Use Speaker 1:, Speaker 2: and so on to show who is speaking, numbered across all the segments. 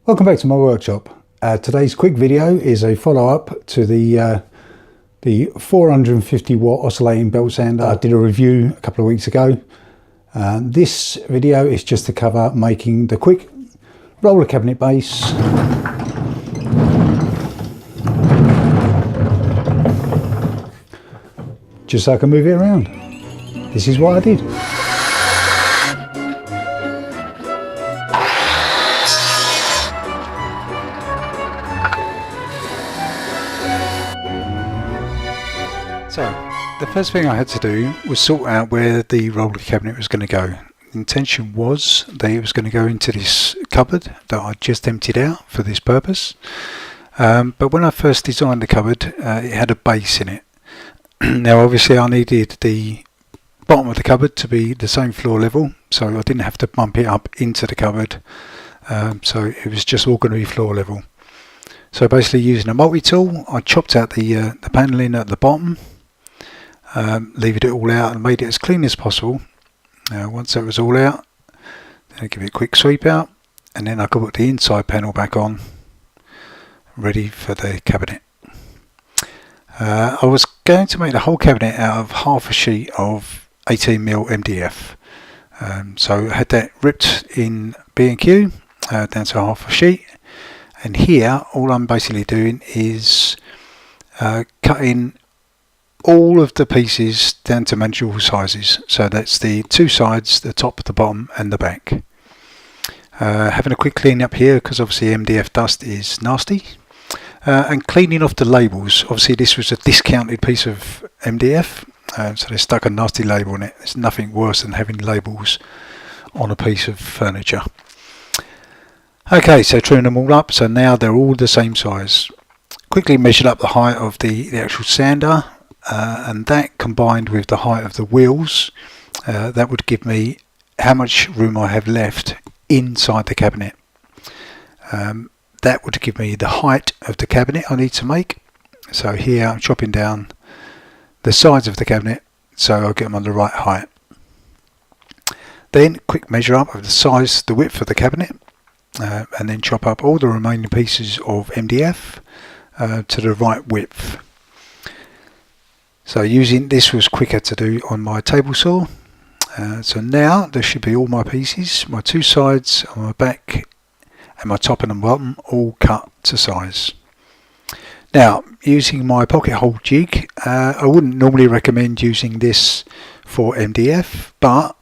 Speaker 1: Welcome back to my workshop. Today's quick video is a follow-up to the 450 watt oscillating belt sander. I did a review a couple of weeks ago. This video is just to cover making the quick roller cabinet base. Just so I can move it around. This is what I did. So, the first thing I had to do was sort out where the roller cabinet was going to go. The intention was that it was going to go into this cupboard that I just emptied out for this purpose. But when I first designed the cupboard, it had a base in it. Now obviously I needed the bottom of the cupboard to be the same floor level, so I didn't have to bump it up into the cupboard. So it was just all going to be floor level. So basically using a multi-tool, I chopped out the panelling at the bottom. Leaved it all out and made it as clean as possible. Once that was all out, then I give it a quick sweep out, and then I could put the inside panel back on, ready for the cabinet. I was going to make the whole cabinet out of half a sheet of 18mm MDF. So I had that ripped in B&Q down to half a sheet, and here all I'm basically doing is cutting all of the pieces down to manageable sizes. So that's the two sides, the top, the bottom and the back. Having a quick clean up here because obviously MDF dust is nasty, and cleaning off the labels. Obviously this was a discounted piece of MDF, so they stuck a nasty label on it. There's nothing worse than having labels on a piece of furniture. Okay, so trimming them all up, so now they're all the same size. Quickly measured up the height of the actual sander. And that combined with the height of the wheels, that would give me how much room I have left inside the cabinet. That would give me the height of the cabinet I need to make. So here I'm chopping down the sides of the cabinet so I'll get them on the right height. Then quick measure up of the size, the width of the cabinet, and then chop up all the remaining pieces of MDF to the right width. So using this was quicker to do on my table saw. So now there should be all my pieces, my two sides on my back and my top and the bottom all cut to size. Now using my pocket hole jig, I wouldn't normally recommend using this for MDF, but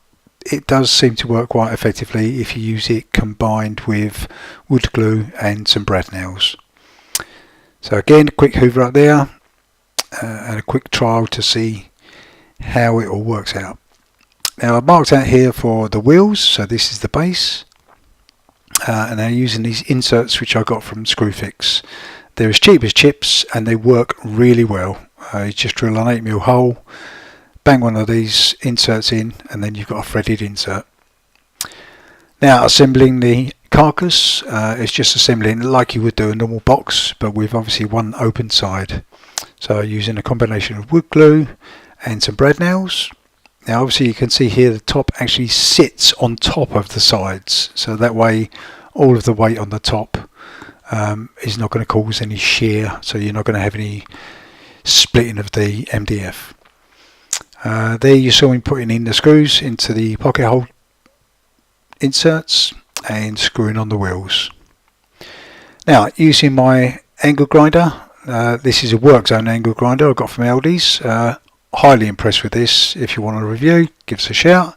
Speaker 1: it does seem to work quite effectively if you use it combined with wood glue and some brad nails. So again, quick hoover up there. And a quick trial to see how it all works out. Now I've marked out here for the wheels, so this is the base, and I'm using these inserts which I got from Screwfix. They're as cheap as chips and they work really well. You just drill an 8mm hole, bang one of these inserts in, and then you've got a threaded insert. Now assembling the carcass, it's just assembling like you would do a normal box, but with obviously one open side. So using a combination of wood glue and some brad nails. Now obviously you can see here the top actually sits on top of the sides, so that way all of the weight on the top is not going to cause any shear, so you're not going to have any splitting of the MDF. There you saw me putting in the screws into the pocket hole inserts and screwing on the wheels. Now using my angle grinder, this is a work zone angle grinder I got from Aldi's. Highly impressed with this. If you want a review, give us a shout.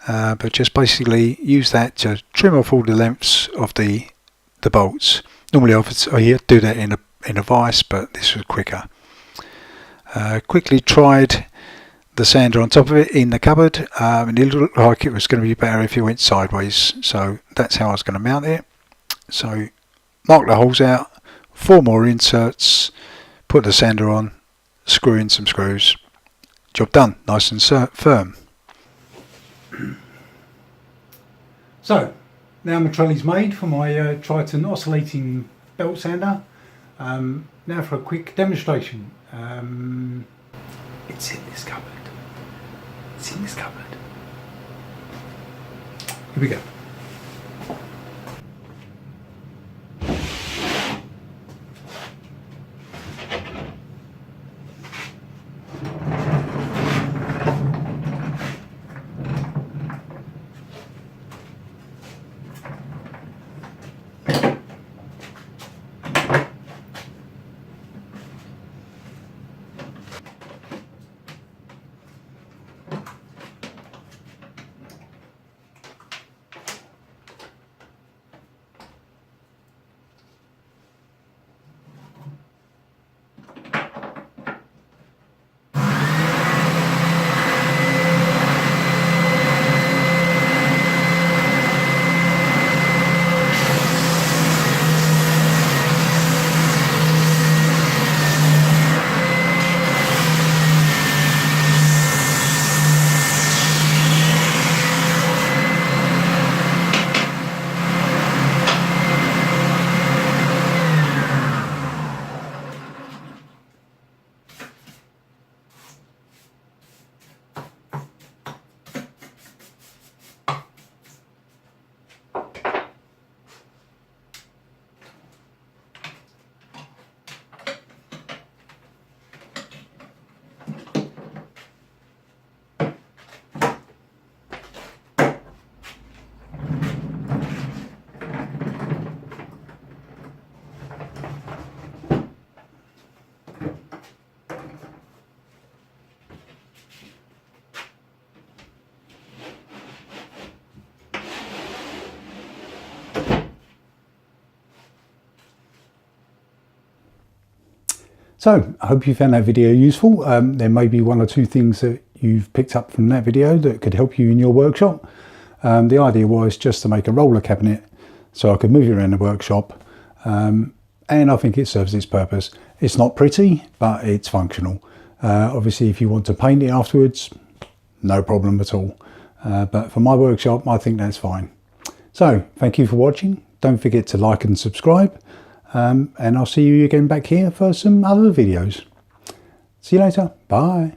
Speaker 1: But just basically use that to trim off all the lengths of the bolts. Normally I do that in a vise, but this was quicker. Quickly tried the sander on top of it in the cupboard, and it looked like it was going to be better if it went sideways. So that's how I was going to mount it. So mark the holes out. 4 more inserts, put the sander on, screw in some screws. Job done, nice and firm. So, now my trolley's made for my Triton oscillating belt sander. Now for a quick demonstration. It's in this cupboard. It's in this cupboard. Here we go. So I hope you found that video useful. There may be one or two things that you've picked up from that video that could help you in your workshop. The idea was just to make a roller cabinet so I could move it around the workshop, and I think it serves its purpose. It's not pretty, but it's functional. Obviously if you want to paint it afterwards, no problem at all. But for my workshop, I think that's fine. So thank you for watching. Don't forget to like and subscribe. And I'll see you again back here for some other videos. See you later. Bye.